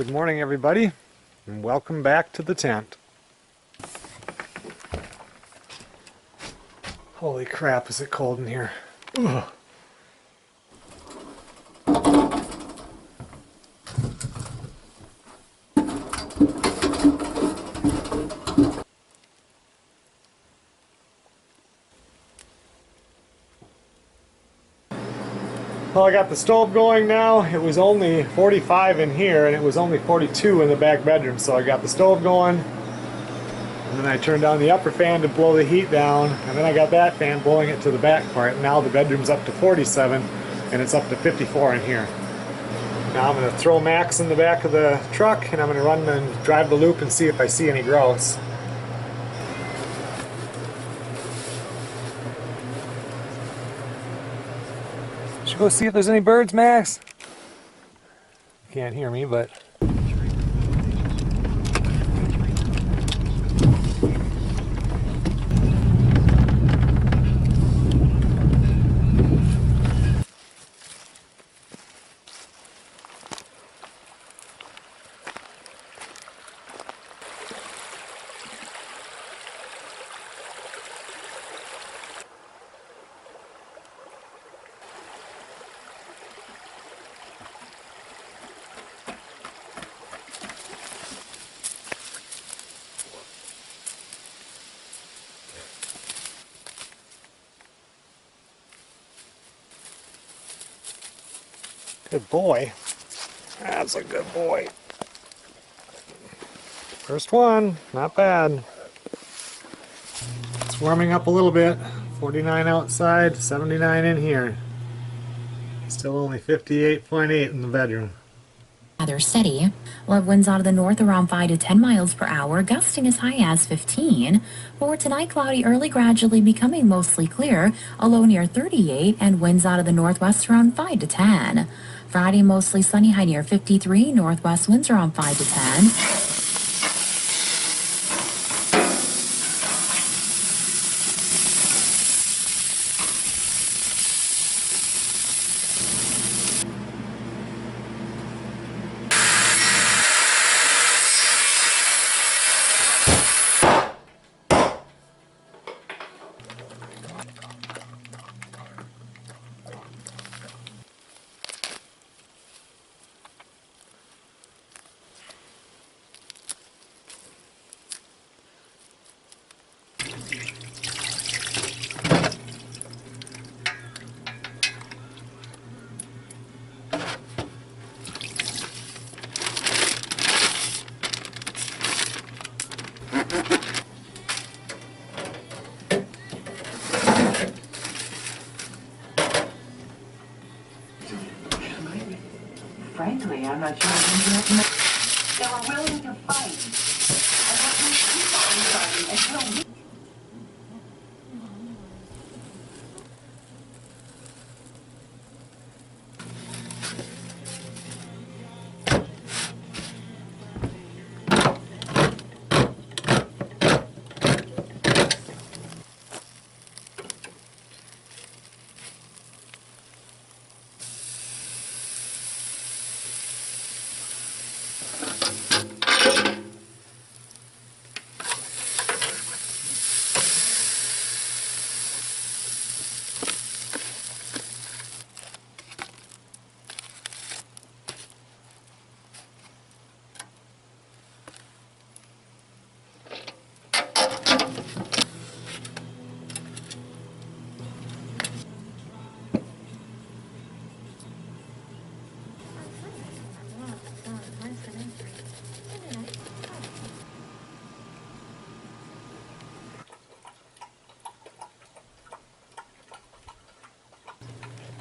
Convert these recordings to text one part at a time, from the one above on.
Good morning, everybody, and welcome back to the tent. Holy crap, is it cold in here. Ugh. Well, I got the stove going now. It was only 45 in here and it was only 42 in the back bedroom, so I got the stove going and then I turned on the upper fan to blow the heat down, and then I got that fan blowing it to the back part. Now the bedroom's up to 47 and it's up to 54 in here. Now I'm going to throw Max in the back of the truck and I'm going to run and drive the loop and see if I see any grouse. Should go see if there's any birds, Max. You can't hear me, but good boy. That's a good boy. First one, not bad. It's warming up a little bit. 49 outside, 79 in here. Still only 58.8 in the bedroom. Rather steady. We'll have winds out of the north around 5 to 10 miles per hour, gusting as high as 15. For tonight, cloudy early, gradually becoming mostly clear, a low near 38, and winds out of the northwest around 5 to 10. Friday, mostly sunny, high near 53, northwest winds around 5 to 10. Frankly, I'm not sure they were willing to fight. And what we keep on fighting until we...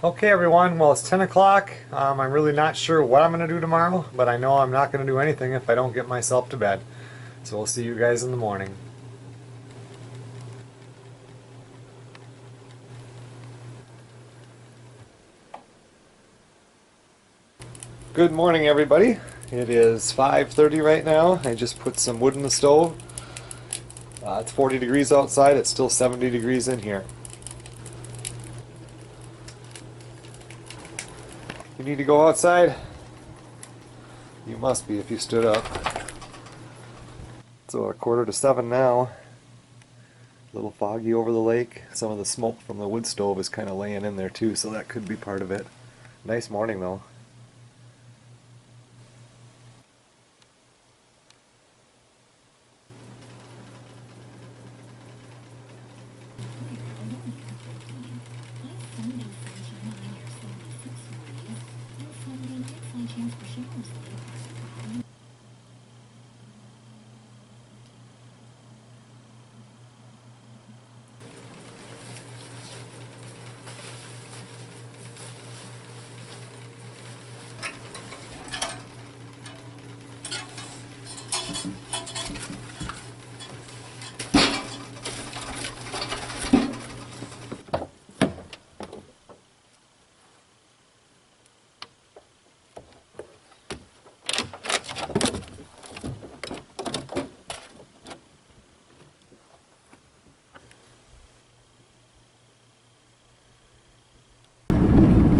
okay, everyone, well, it's 10 o'clock. I'm really not sure what I'm going to do tomorrow, but I know I'm not going to do anything if I don't get myself to bed. So we'll see you guys in the morning. Good morning, everybody. It is 5:30 right now. I just put some wood in the stove. It's 40 degrees outside. It's still 70 degrees in here. You need to go outside? You must be if you stood up. So 6:45 now. A little foggy over the lake. Some of the smoke from the wood stove is kind of laying in there too, so that could be part of it. Nice morning though.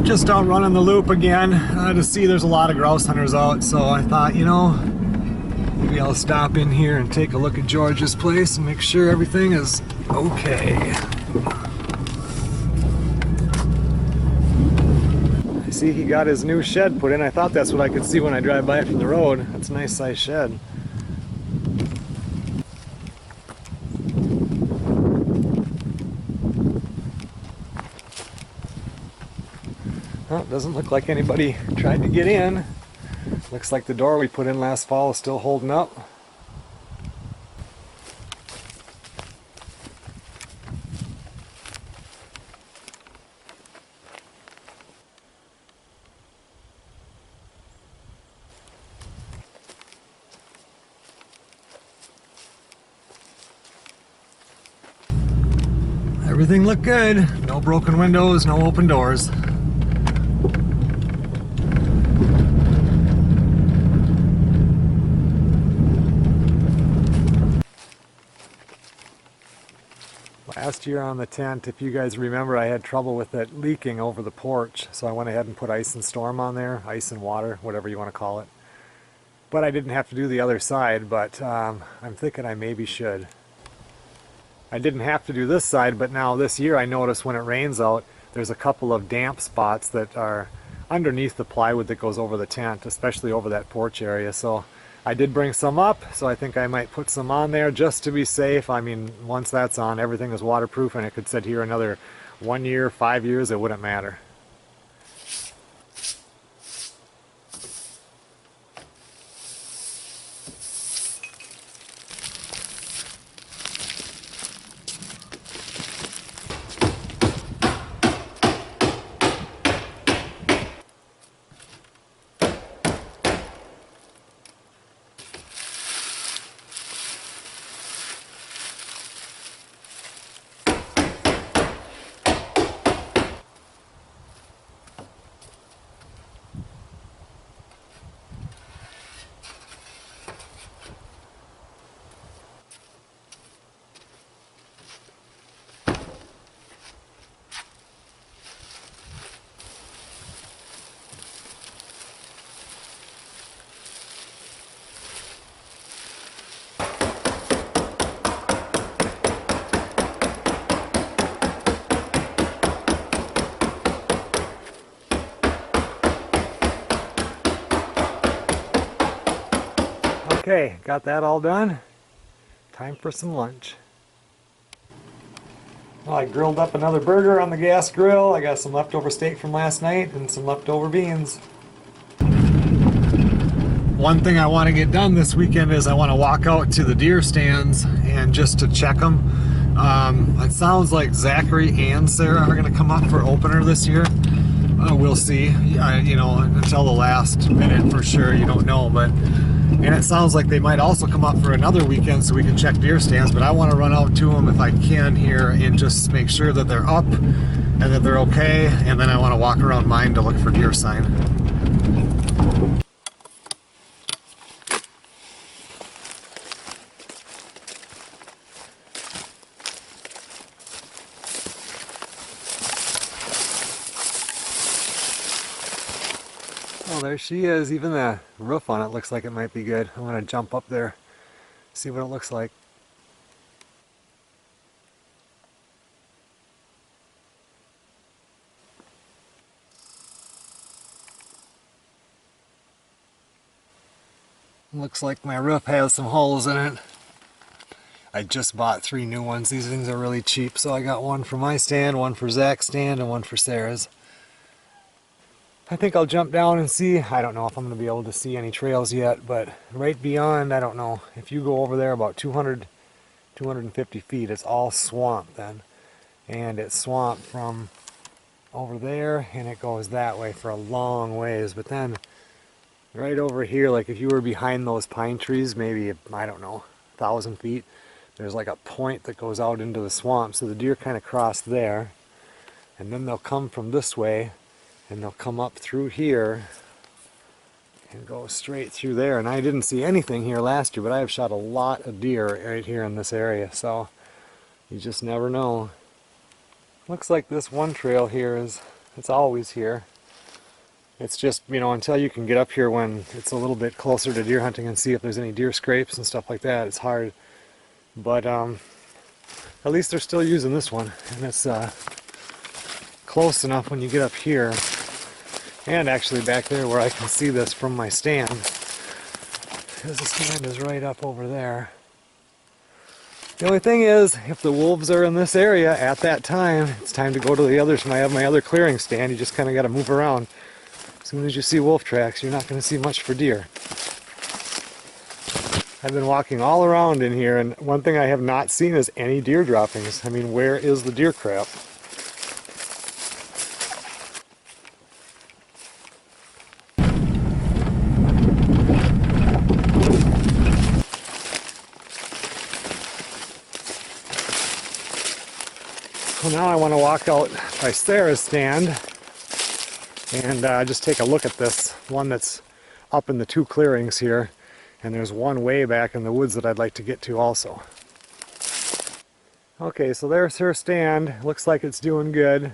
Just out running the loop again to see there's a lot of grouse hunters out, so I thought, you know, maybe I'll stop in here and take a look at George's place and make sure everything is okay. I see he got his new shed put in. I thought that's what I could see when I drive by it from the road. That's a nice size shed. Well, it doesn't look like anybody tried to get in. Looks like the door we put in last fall is still holding up. Everything looked good. No broken windows, no open doors. Last year on the tent, if you guys remember, I had trouble with it leaking over the porch, so I went ahead and put ice and storm on there, ice and water, whatever you want to call it. But I didn't have to do the other side, but I'm thinking I maybe should. I didn't have to do this side, but now this year I notice when it rains out, there's a couple of damp spots that are underneath the plywood that goes over the tent, especially over that porch area. So I did bring some up, so I think I might put some on there just to be safe. I mean, once that's on, everything is waterproof, and it could sit here another 1 year, 5 years, it wouldn't matter. Okay, got that all done. Time for some lunch. Well, I grilled up another burger on the gas grill. I got some leftover steak from last night and some leftover beans. One thing I want to get done this weekend is I want to walk out to the deer stands and just to check them. It sounds like Zachary and Sarah are going to come up for opener this year. We'll see. You know, until the last minute for sure, you don't know, but and it sounds like they might also come up for another weekend so we can check deer stands, but I want to run out to them if I can here and just make sure that they're up and that they're okay, and then I want to walk around mine to look for deer sign. Well, there she is. Even the roof on it looks like it might be good. I'm going to jump up there, see what it looks like. Looks like my roof has some holes in it. I just bought 3 new ones. These things are really cheap, so I got one for my stand, one for Zach's stand, and one for Sarah's. I think I'll jump down and see. I don't know if I'm going to be able to see any trails yet, but right beyond, I don't know. If you go over there about 250 feet, it's all swamp then. And it's swamp from over there, and it goes that way for a long ways. But then right over here, like if you were behind those pine trees, maybe, I don't know, 1,000 feet, there's like a point that goes out into the swamp. So the deer kind of cross there, and then they'll come from this way, and they'll come up through here and go straight through there. And I didn't see anything here last year, but I have shot a lot of deer right here in this area, so you just never know. Looks like this one trail here it's always here. It's just, you know, until you can get up here when it's a little bit closer to deer hunting and see if there's any deer scrapes and stuff like that, it's hard. But at least they're still using this one, and it's close enough when you get up here, and actually back there where I can see this from my stand, because the stand is right up over there. The only thing is, if the wolves are in this area at that time, it's time to go to the others. I have my other clearing stand. You just kind of got to move around. As soon as you see wolf tracks, you're not going to see much for deer. I've been walking all around in here, and one thing I have not seen is any deer droppings. I mean, where is the deer crap? So now I want to walk out by Sarah's stand and just take a look at this one that's up in the 2 clearings here, and there's one way back in the woods that I'd like to get to also. Okay, so there's her stand. Looks like it's doing good.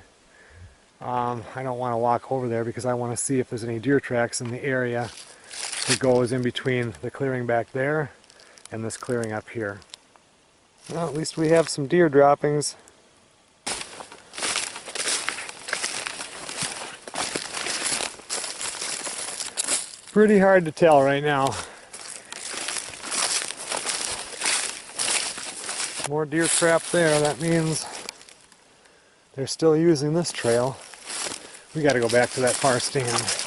I don't want to walk over there because I want to see if there's any deer tracks in the area that goes in between the clearing back there and this clearing up here. Well, at least we have some deer droppings. Pretty hard to tell right now. More deer crap there. That means they're still using this trail. We got to go back to that far stand.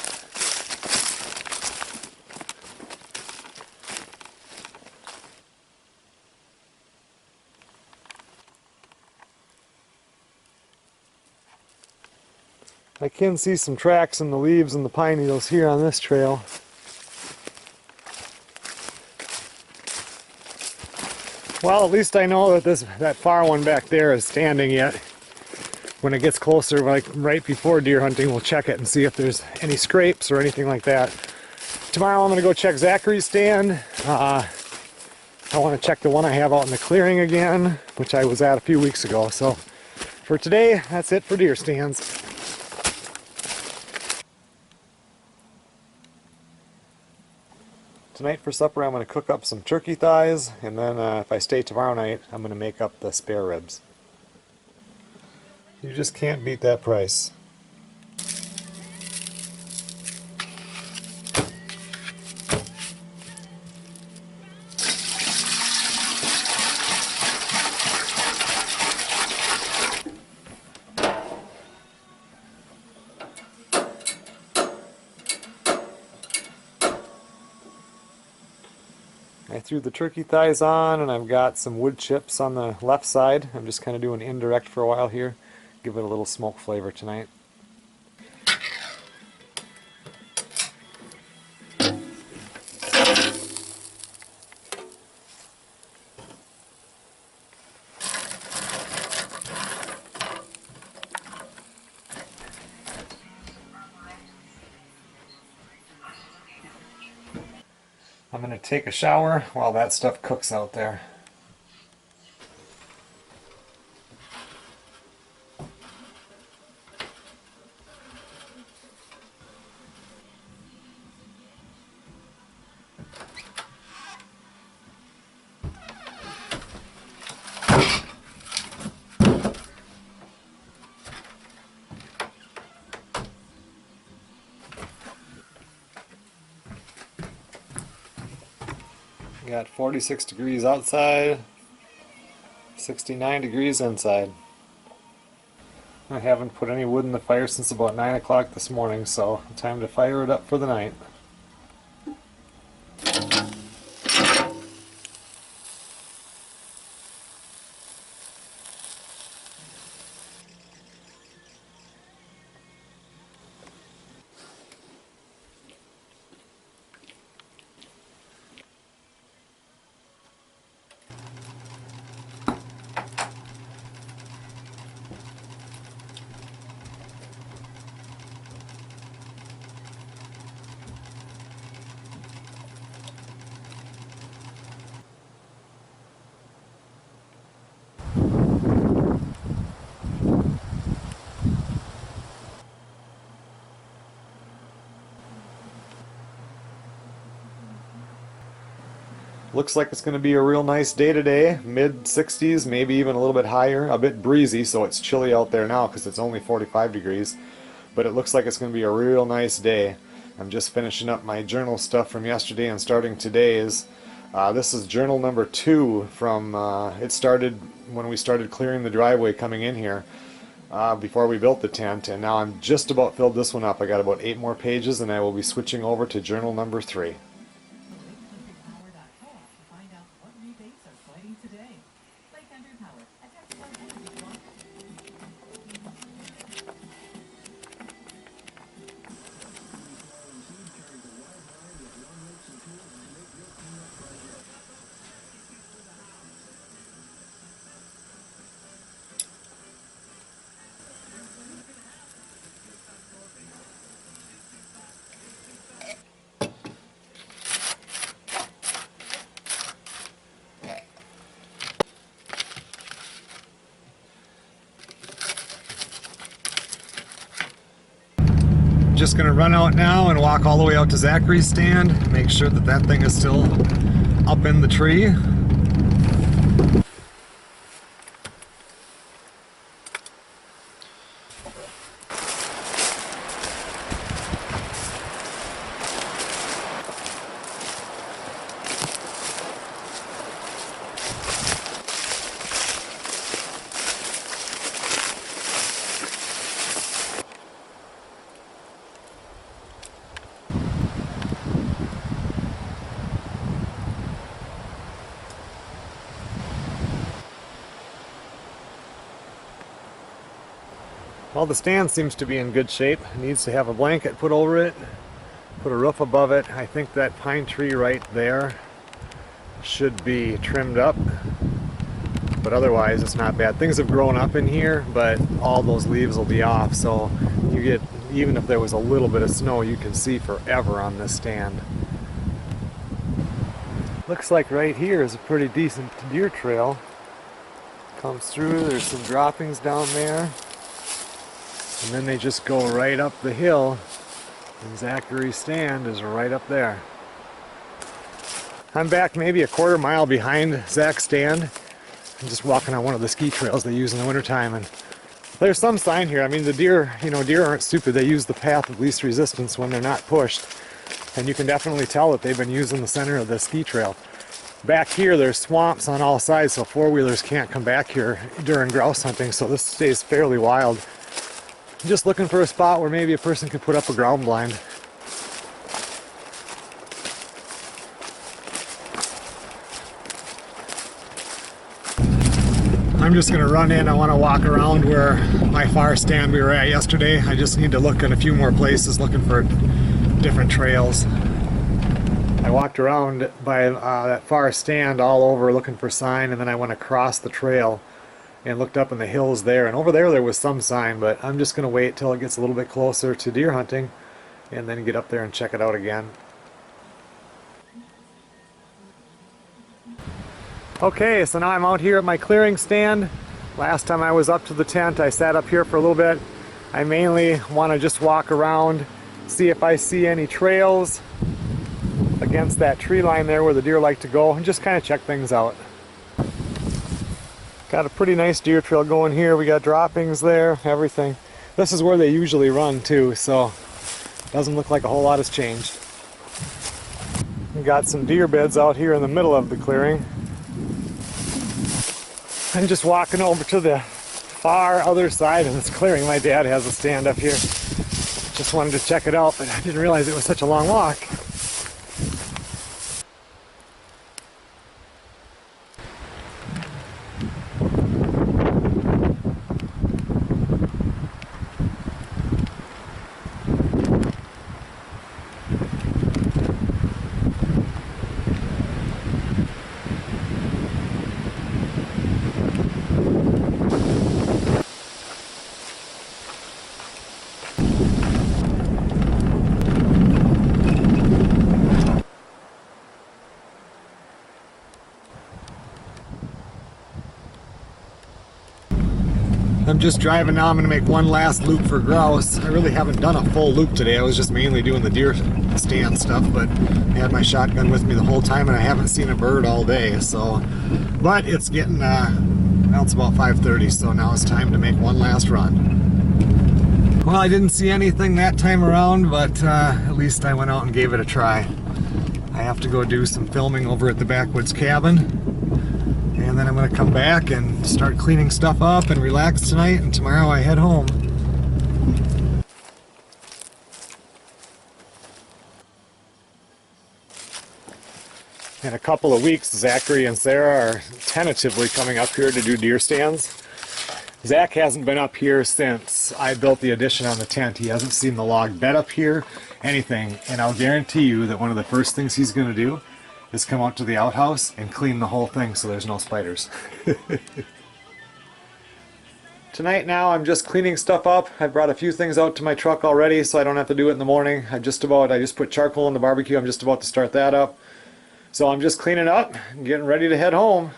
I can see some tracks in the leaves and the pine needles here on this trail. Well, at least I know that that far one back there is standing yet. When it gets closer, like right before deer hunting, we'll check it and see if there's any scrapes or anything like that. Tomorrow I'm going to go check Zachary's stand. I want to check the one I have out in the clearing again, which I was at a few weeks ago. So for today, that's it for deer stands. Tonight for supper I'm going to cook up some turkey thighs, and then if I stay tomorrow night I'm going to make up the spare ribs. You just can't beat that price. I threw the turkey thighs on, and I've got some wood chips on the left side. I'm just kind of doing indirect for a while here. Give it a little smoke flavor tonight. I'm going to take a shower while that stuff cooks out there. Got 46 degrees outside, 69 degrees inside. I haven't put any wood in the fire since about 9 o'clock this morning, so time to fire it up for the night. Looks like it's going to be a real nice day today, mid 60s, maybe even a little bit higher, a bit breezy, so it's chilly out there now because it's only 45 degrees, but it looks like it's going to be a real nice day. I'm just finishing up my journal stuff from yesterday and starting today's. This is journal number 2 from, it started when we started clearing the driveway coming in here before we built the tent, and now I'm just about filled this one up. I got about 8 more pages and I will be switching over to journal number 3. Just gonna run out now and walk all the way out to Zachary's stand, make sure that that thing is still up in the tree. Well, the stand seems to be in good shape. It needs to have a blanket put over it, put a roof above it. I think that pine tree right there should be trimmed up, but otherwise it's not bad. Things have grown up in here, but all those leaves will be off, so you get, even if there was a little bit of snow, you can see forever on this stand. Looks like right here is a pretty decent deer trail. Comes through, there's some droppings down there. And then they just go right up the hill, and Zachary's stand is right up there. I'm back maybe a quarter mile behind Zach's stand. I'm just walking on one of the ski trails they use in the wintertime, and there's some sign here. I mean, the deer, deer aren't stupid. They use the path of least resistance when they're not pushed. And you can definitely tell that they've been using the center of the ski trail. Back here, there's swamps on all sides, so four-wheelers can't come back here during grouse hunting, so this stays fairly wild. I'm just looking for a spot where maybe a person could put up a ground blind. I'm just going to run in. I want to walk around where my far stand we were at yesterday. I just need to look in a few more places looking for different trails. I walked around by that far stand all over looking for sign, and then I went across the trail and looked up in the hills there, and over there was some sign, but I'm just going to wait till it gets a little bit closer to deer hunting and then get up there and check it out again. Okay, so now I'm out here at my clearing stand. Last time I was up to the tent, I sat up here for a little bit. I mainly want to just walk around, see if I see any trails against that tree line there where the deer like to go, and just kind of check things out. Got a pretty nice deer trail going here. We got droppings there, everything. This is where they usually run too, so doesn't look like a whole lot has changed. We got some deer beds out here in the middle of the clearing. I'm just walking over to the far other side of this clearing. My dad has a stand up here. Just wanted to check it out, but I didn't realize it was such a long walk. I'm just driving now. I'm going to make one last loop for grouse. I really haven't done a full loop today. I was just mainly doing the deer stand stuff, but I had my shotgun with me the whole time and I haven't seen a bird all day. So, but it's getting, well, it's about 5:30, so now it's time to make one last run. Well, I didn't see anything that time around, but at least I went out and gave it a try. I have to go do some filming over at the Backwoods Cabin. And then I'm going to come back and start cleaning stuff up and relax tonight, and tomorrow I head home. In a couple of weeks, Zachary and Sarah are tentatively coming up here to do deer stands. Zach hasn't been up here since I built the addition on the tent. He hasn't seen the log bed up here, anything, and I'll guarantee you that one of the first things he's going to do is come out to the outhouse and clean the whole thing so there's no spiders. Tonight now I'm just cleaning stuff up. I brought a few things out to my truck already so I don't have to do it in the morning. I just put charcoal in the barbecue. I'm just about to start that up. So I'm just cleaning up and getting ready to head home.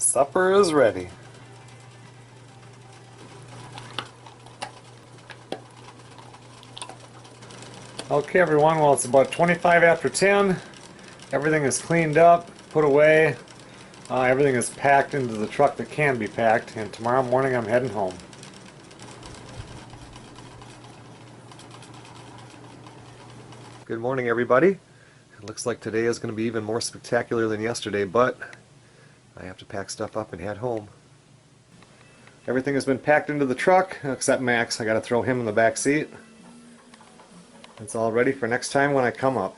Supper is ready. Okay everyone, well it's about 25 after 10. Everything is cleaned up, put away. Everything is packed into the truck that can be packed, and tomorrow morning I'm heading home. Good morning everybody. It looks like today is going to be even more spectacular than yesterday, but I have to pack stuff up and head home. Everything has been packed into the truck except Max. I got to throw him in the back seat. It's all ready for next time when I come up.